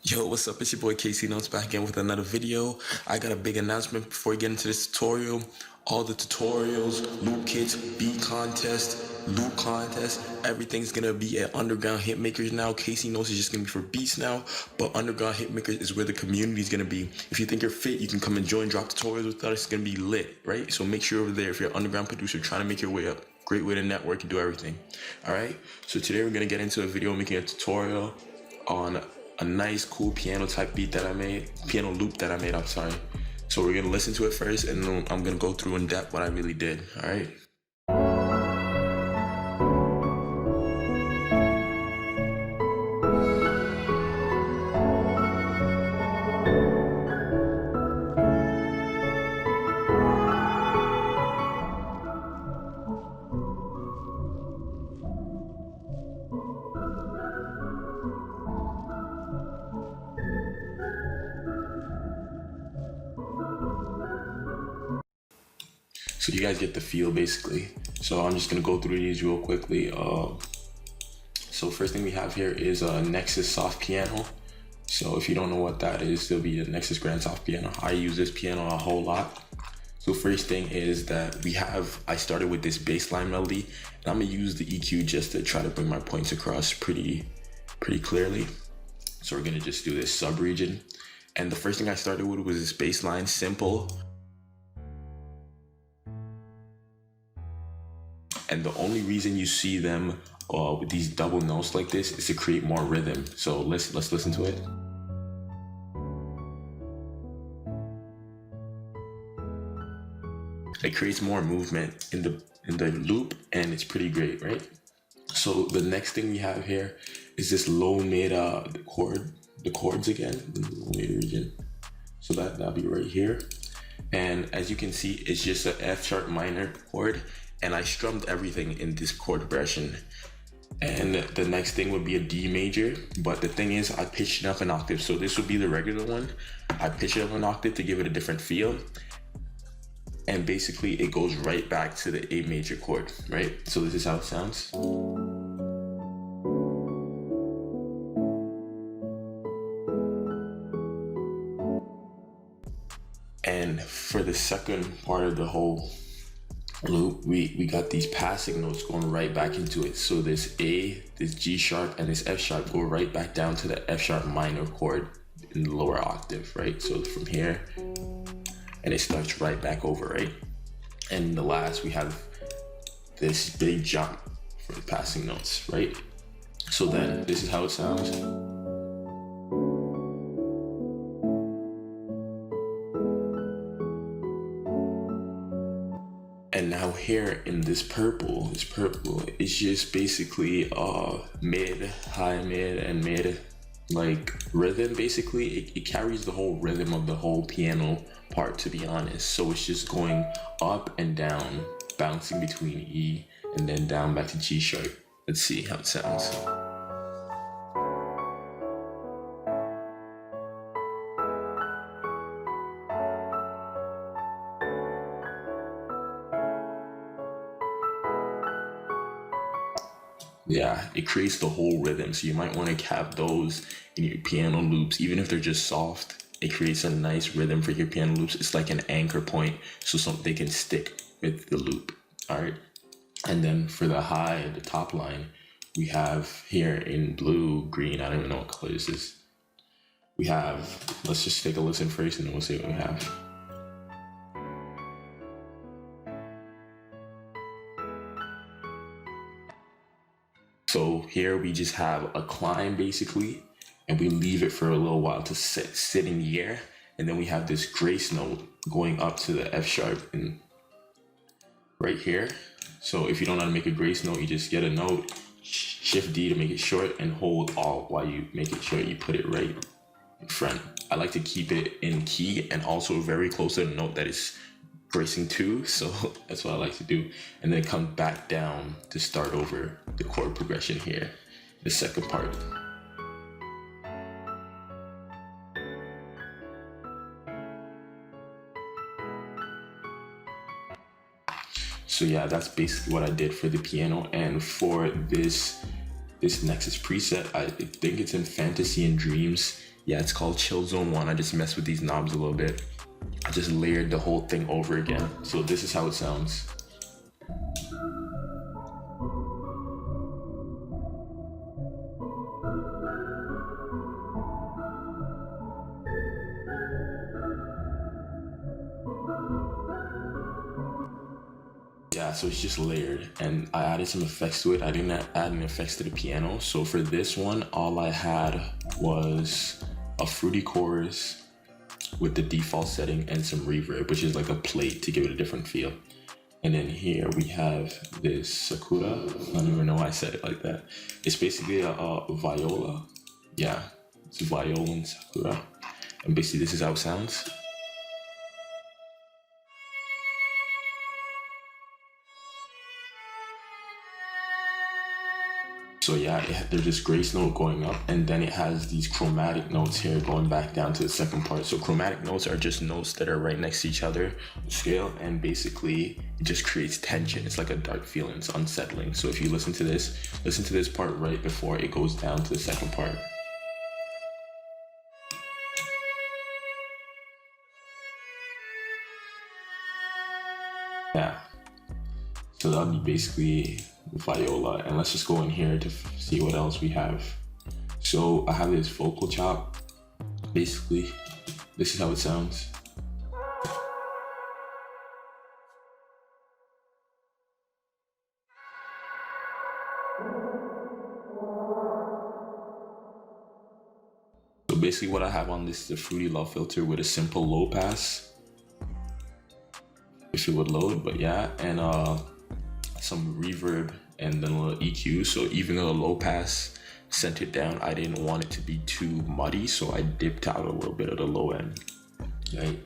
Yo, what's up? It's your boy Casey Notes back again with another video. I got a big announcement before we get into this tutorial. All the tutorials, loop kits, beat contest, loop contest, everything's gonna be at Underground Hitmakers now. Casey Notes is just gonna be for beats now, but Underground Hitmakers is where the community is gonna be. If you think you're fit, you can come and join, drop tutorials with us. It's gonna be lit, right? So make sure you're over there if you're an underground producer trying to make your way up. Great way to network and do everything. All right. So today we're gonna get into a video making a tutorial on a nice cool piano type beat that I made, piano loop that I made, I'm sorry. So we're gonna listen to it first and then I'm gonna go through in depth what I really did, all right? So you guys get the feel basically. So I'm just gonna go through these real quickly. So first thing we have here is a Nexus soft piano. So if you don't know what that is, there'll be a Nexus Grand soft piano. I use this piano a whole lot. So first thing is that I started with this bass line melody, and I'm gonna use the EQ just to try to bring my points across pretty clearly. So we're gonna just do this sub region. And the first thing I started with was this bass line, simple. And the only reason you see them with these double notes like this is to create more rhythm. So let's listen to it. It creates more movement in the loop, and it's pretty great, right? So the next thing we have here is this low mid the chords again, the low mid region. So that'll be right here. And as you can see, it's just an F sharp minor chord. And I strummed everything in this chord progression. And the next thing would be a D major, but the thing is I pitched it up an octave. So this would be the regular one. I pitched it up an octave to give it a different feel. And basically it goes right back to the A major chord, right? So this is how it sounds. And for the second part of the whole loop, we got these passing notes going right back into it. So this A, this G sharp, and this F sharp go right back down to the F sharp minor chord in the lower octave, right? So from here, and it starts right back over, right? And the last, we have this big jump for the passing notes, right? So then this is how it sounds. And now here in this purple is just basically mid, high mid, and mid like rhythm. Basically it carries the whole rhythm of the whole piano part, to be honest. So it's just going up and down, bouncing between E and then down back to G sharp. Let's see how it sounds. Yeah, it creates the whole rhythm. So you might want to have those in your piano loops, even if they're just soft. It creates a nice rhythm for your piano loops. It's like an anchor point, so they can stick with the loop. All right. And then for the high, the top line, we have here in blue, green, I don't even know what color this is. We have, let's just take a listen first and then we'll see what we have. So here we just have a climb basically, and we leave it for a little while to sit in the air. And then we have this grace note going up to the F sharp and right here. So if you don't know how to make a grace note, you just get a note, shift D to make it short, and hold Alt while you make it short. You put it right in front. I like to keep it in key and also very close to the note that is bracing to, so that's what I like to do. And then come back down to start over the chord progression here, the second part. So yeah, that's basically what I did for the piano. And for this Nexus preset, I think it's in Fantasy and Dreams. Yeah, it's called Chill Zone 1. I just messed with these knobs a little bit. I just layered the whole thing over again. So this is how it sounds. Yeah, so it's just layered, and I added some effects to it. I didn't add any effects to the piano. So for this one, all I had was a fruity chorus with the default setting and some reverb, which is like a plate to give it a different feel. And then here we have this Sakura. I don't even know why I said it like that. It's basically a viola. Yeah, it's violin Sakura. And basically this is how it sounds. So yeah, there's this grace note going up, and then it has these chromatic notes here going back down to the second part. So chromatic notes are just notes that are right next to each other, scale, and basically it just creates tension. It's like a dark feeling, it's unsettling. So if you listen to this part right before it goes down to the second part. Yeah. So that'll be basically viola, and let's just go in here to see what else we have. So I have this vocal chop. Basically, this is how it sounds. So basically what I have on this is the Fruity Love filter with a simple low pass. If it would load, but yeah, and some reverb and then a little EQ. So even though the low pass sent it down, I didn't want it to be too muddy, so I dipped out a little bit of the low end, right?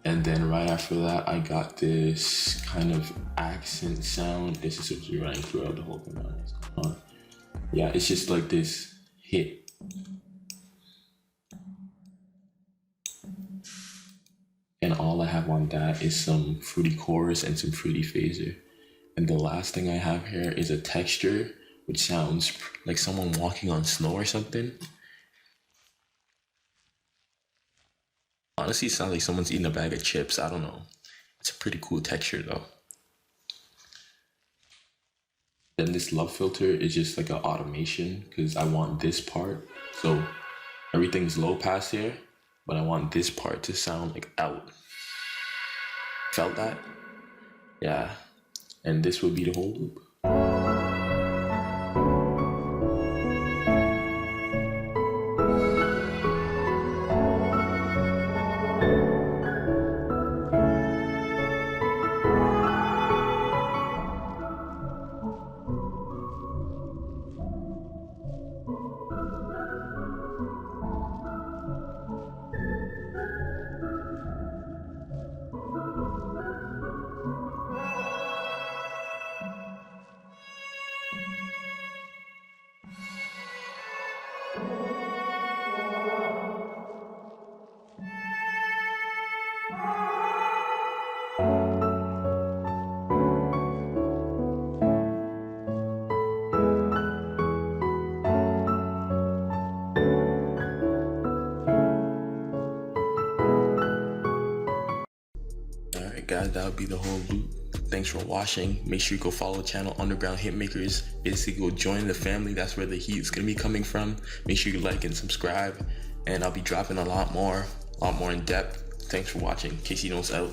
And then right after that, I got this kind of accent sound. This is supposed to be running throughout the whole thing. Yeah, it's just like this hit. And all I have on that is some fruity chorus and some fruity phaser. And the last thing I have here is a texture, which sounds like someone walking on snow or something. Honestly, it sounds like someone's eating a bag of chips. I don't know. It's a pretty cool texture though. Then this love filter is just like an automation because I want this part. So everything's low pass here, but I want this part to sound like out. Felt that? Yeah. And this would be the whole loop. Alright guys, that would be the whole loop. Thanks for watching. Make sure you go follow the channel Underground Hitmakers. Basically go join the family. That's where the heat is gonna be coming from. Make sure you like and subscribe, and I'll be dropping a lot more in depth. Thanks for watching. Casey Knows out.